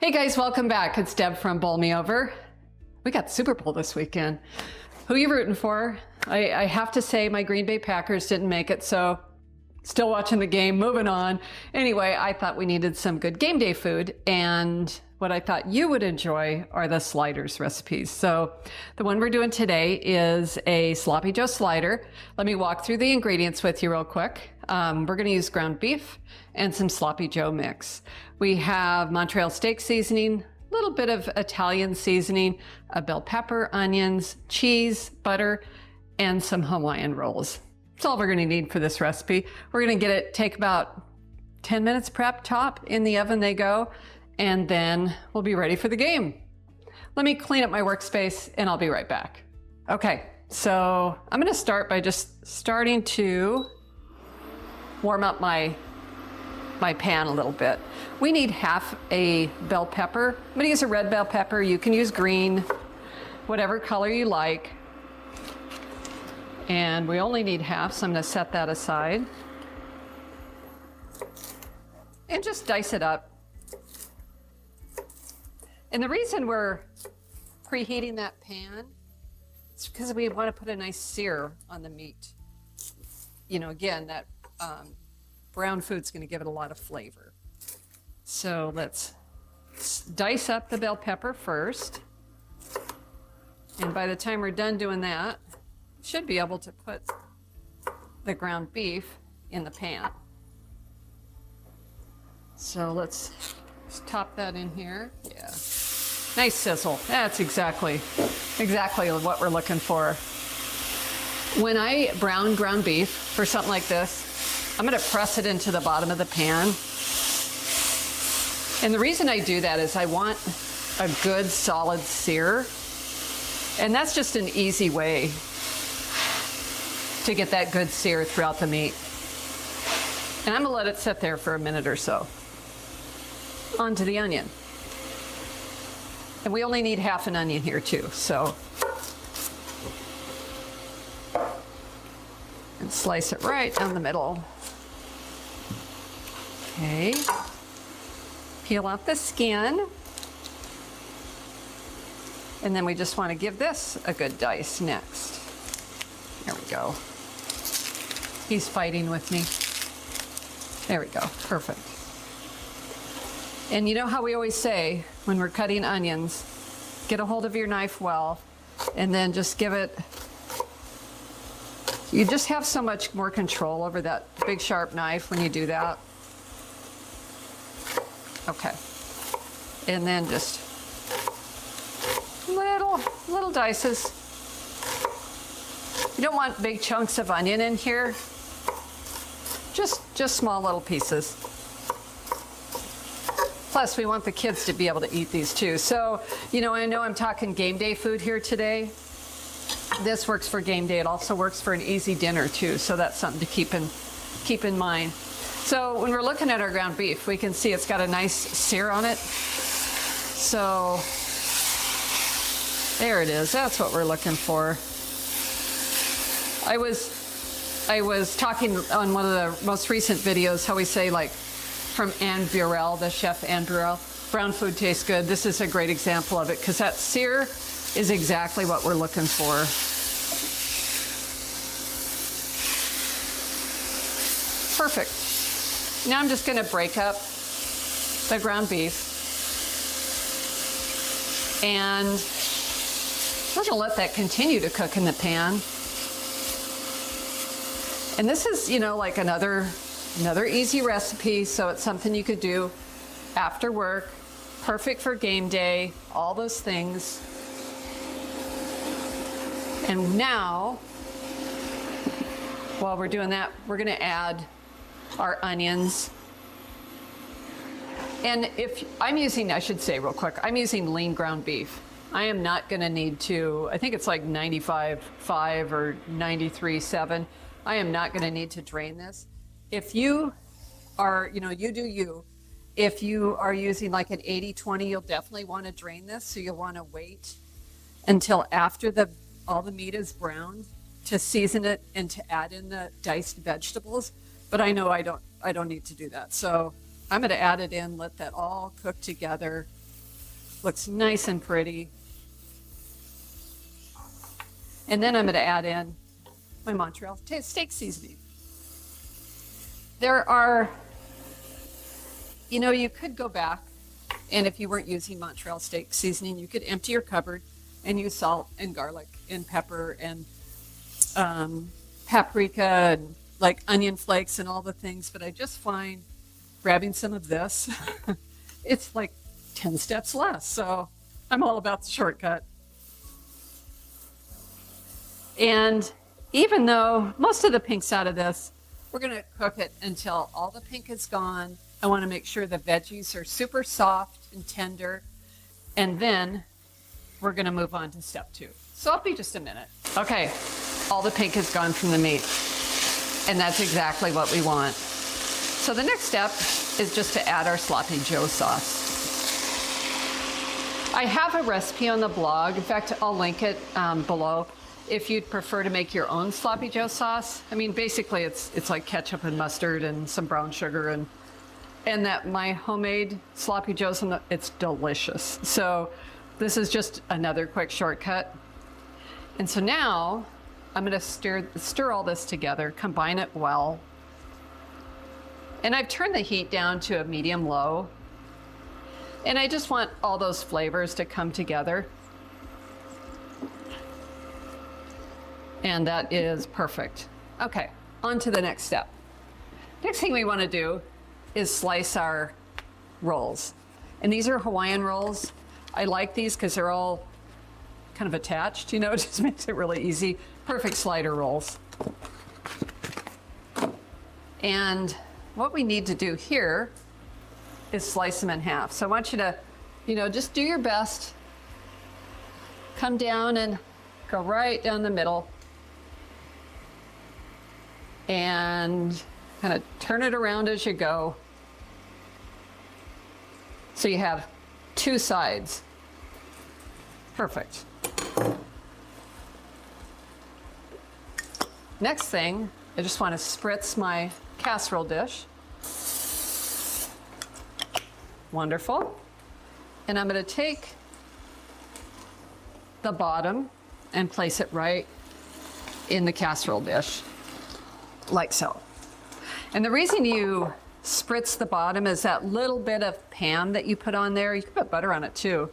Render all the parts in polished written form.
Hey guys, welcome back. It's Deb from Bowl Me Over. We got Super Bowl this weekend. Who are you rooting for? I have to say my Green Bay Packers didn't make it, so still watching the game, moving on. Anyway, I thought we needed some good game day food, and what I thought you would enjoy are the sliders recipes. So the one we're doing today is a Sloppy Joe slider. Let me walk through the ingredients with you real quick. We're going to use ground beef and some Sloppy Joe mix. We have Montreal steak seasoning, a little bit of Italian seasoning, a bell pepper, onions, cheese, butter, and some Hawaiian rolls. That's all we're going to need for this recipe. We're going to get it, take about 10 minutes prep, top, in the oven they go, and then we'll be ready for the game. Let me clean up my workspace and I'll be right back. Okay, so I'm going to start by just starting to warm up my pan a little bit. We need half a bell pepper. I'm going to use a red bell pepper. You can use green, whatever color you like. And we only need half, so I'm going to set that aside. And just dice it up. And the reason we're preheating that pan is because we want to put a nice sear on the meat. You know, again, that brown food's going to give it a lot of flavor. So let's dice up the bell pepper first. And by the time we're done doing that, we should be able to put the ground beef in the pan. So let's top that in here. Yeah. Nice sizzle. That's exactly what we're looking for. When I brown ground beef for something like this, I'm going to press it into the bottom of the pan. And the reason I do that is I want a good solid sear. And that's just an easy way to get that good sear throughout the meat. And I'm going to let it sit there for a minute or so. Onto the onion. And we only need half an onion here too, so. And slice it right down the middle. Okay. Peel off the skin. And then we just want to give this a good dice next. There we go. He's fighting with me. There we go, perfect. And you know how we always say when we're cutting onions, get a hold of your knife well, and then just give it, you just have so much more control over that big sharp knife when you do that. Okay. And then just little dices. You don't want big chunks of onion in here. Just small little pieces. Plus, we want the kids to be able to eat these too. So, you know I'm talking game day food here today. This works for game day. It also works for an easy dinner too. So that's something to keep in mind. So when we're looking at our ground beef, we can see it's got a nice sear on it. So there it is. That's what we're looking for. I was talking on one of the most recent videos how we say, like, from Anne Burrell, the chef Anne Burrell, brown food tastes good. This is a great example of it because that sear is exactly what we're looking for. Perfect. Now I'm just going to break up the ground beef. And I'm going to let that continue to cook in the pan. And this is, like another easy recipe, so it's something you could do after work, perfect for game day, all those things. And now, while we're doing that, we're going to add our onions. And if I'm using, I should say real quick, I'm using lean ground beef. I am not going to need to, I think it's like 95.5 or 93.7. I am not going to need to drain this. If you are, you do you. If you are using like an 80-20, you'll definitely want to drain this. So you'll want to wait until after all the meat is browned to season it and to add in the diced vegetables. But I know I don't need to do that. So I'm going to add it in, let that all cook together. Looks nice and pretty. And then I'm going to add in my Montreal steak seasoning. There are, you know, you could go back, and if you weren't using Montreal steak seasoning, you could empty your cupboard and use salt and garlic and pepper and paprika and like onion flakes and all the things. But I just find grabbing some of this, it's like 10 steps less. So I'm all about the shortcut. And even though most of the pink's out of this, we're going to cook it until all the pink is gone. I want to make sure the veggies are super soft and tender. And then we're going to move on to step 2. So I'll be just a minute. Okay, all the pink is gone from the meat. And that's exactly what we want. So the next step is just to add our sloppy Joe sauce. I have a recipe on the blog. In fact, I'll link it below if you'd prefer to make your own sloppy Joe sauce. I mean, basically it's like ketchup and mustard and some brown sugar and that my homemade sloppy Joe's, it's delicious. So this is just another quick shortcut. And so now I'm going to stir all this together, combine it well. And I've turned the heat down to a medium-low. And I just want all those flavors to come together. And that is perfect. Okay, on to the next step. Next thing we want to do is slice our rolls. And these are Hawaiian rolls. I like these because they're all kind of attached, you know, it just makes it really easy. Perfect slider rolls. And what we need to do here is slice them in half. So I want you to, you know, just do your best. Come down and go right down the middle. And kind of turn it around as you go. So you have 2 sides. Perfect. Next thing, I just want to spritz my casserole dish. Wonderful. And I'm going to take the bottom and place it right in the casserole dish, like so. And the reason you spritz the bottom is that little bit of Pam that you put on there. You can put butter on it too.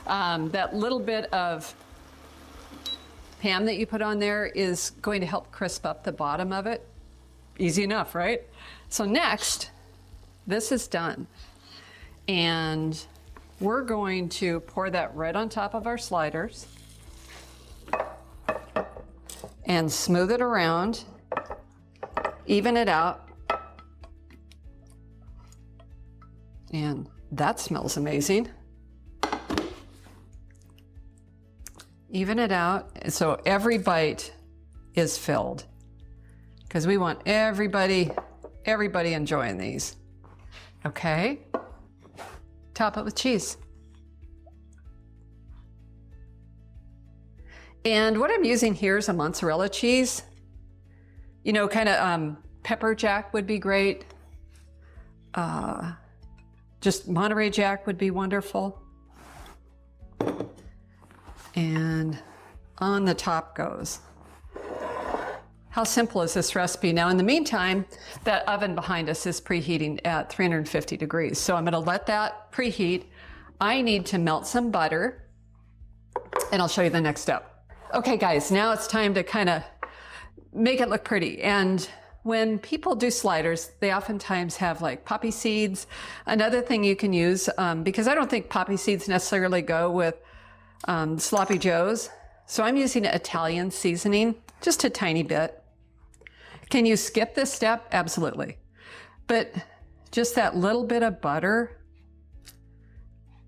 That little bit of Pam that you put on there is going to help crisp up the bottom of it. Easy enough, right? So next, this is done. And we're going to pour that right on top of our sliders and smooth it around, even it out. And that smells amazing. Even it out so every bite is filled, because we want everybody enjoying these. Okay, top it with cheese. And what I'm using here is a mozzarella cheese. You know, kind of pepper jack would be great. Just Monterey Jack would be wonderful. And on the top goes. How simple is this recipe? Now, in the meantime, that oven behind us is preheating at 350 degrees. So I'm going to let that preheat. I need to melt some butter, and I'll show you the next step. Okay, guys, now it's time to kind of make it look pretty. And when people do sliders, they oftentimes have like poppy seeds. Another thing you can use, because I don't think poppy seeds necessarily go with sloppy joes. So I'm using Italian seasoning, just a tiny bit. Can you skip this step? Absolutely. But just that little bit of butter,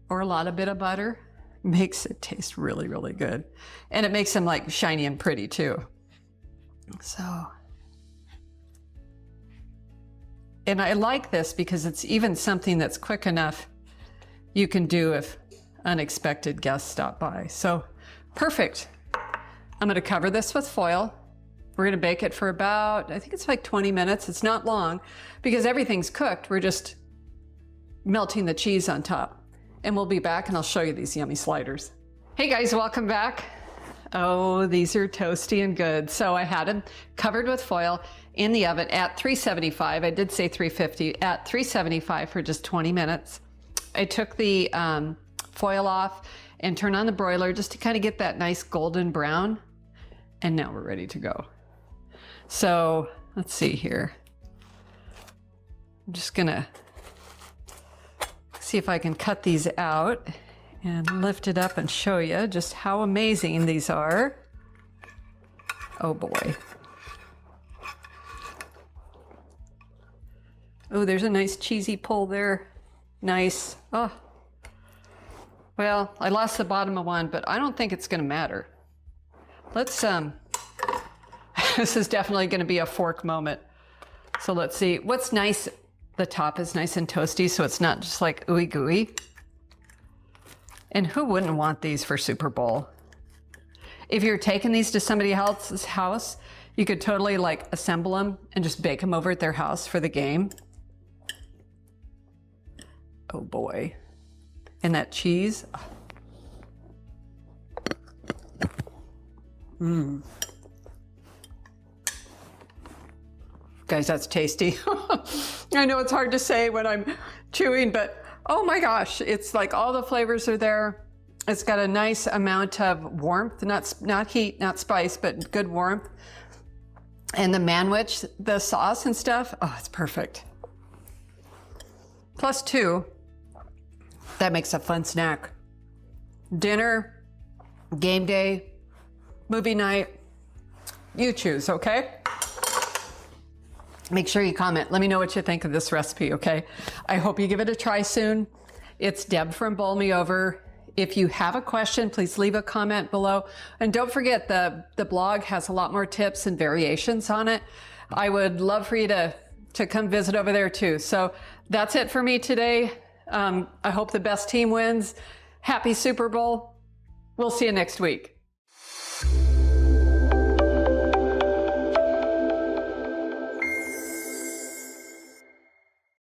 or a lot of bit of butter, makes it taste really, really good. And it makes them like shiny and pretty too. So, and I like this because it's even something that's quick enough you can do if unexpected guests stop by. So perfect. I'm going to cover this with foil. We're going to bake it for about, I think it's like 20 minutes. It's not long because everything's cooked. We're just melting the cheese on top. and we'll be back and I'll show you these yummy sliders. Hey guys, welcome back. Oh, these are toasty and good. So I had them covered with foil in the oven at 375. I did say 350, at 375 for just 20 minutes. I took the foil off and turned on the broiler just to kind of get that nice golden brown. And now we're ready to go. So let's see here. I'm just gonna see if I can cut these out and lift it up and show you just how amazing these are. Oh boy. Oh, there's a nice cheesy pull there. Nice. Oh. Well, I lost the bottom of one, but I don't think it's gonna matter. Let's, this is definitely gonna be a fork moment. So let's see. What's nice, the top is nice and toasty, so it's not just like ooey gooey. And who wouldn't want these for Super Bowl? If you're taking these to somebody else's house, you could totally like assemble them and just bake them over at their house for the game. Oh boy. And that cheese. Mmm. Guys, that's tasty. I know it's hard to say when I'm chewing, but oh my gosh, it's like all the flavors are there. It's got a nice amount of warmth, not heat, not spice, but good warmth. And the Manwich, the sauce and stuff, oh, it's perfect. Plus two, that makes a fun snack. Dinner, game day, movie night, you choose, okay? Make sure you comment. Let me know what you think of this recipe, okay? I hope you give it a try soon. It's Deb from Bowl Me Over. If you have a question, please leave a comment below. And don't forget, the blog has a lot more tips and variations on it. I would love for you to come visit over there too. So that's it for me today. I hope the best team wins. Happy Super Bowl. We'll see you next week.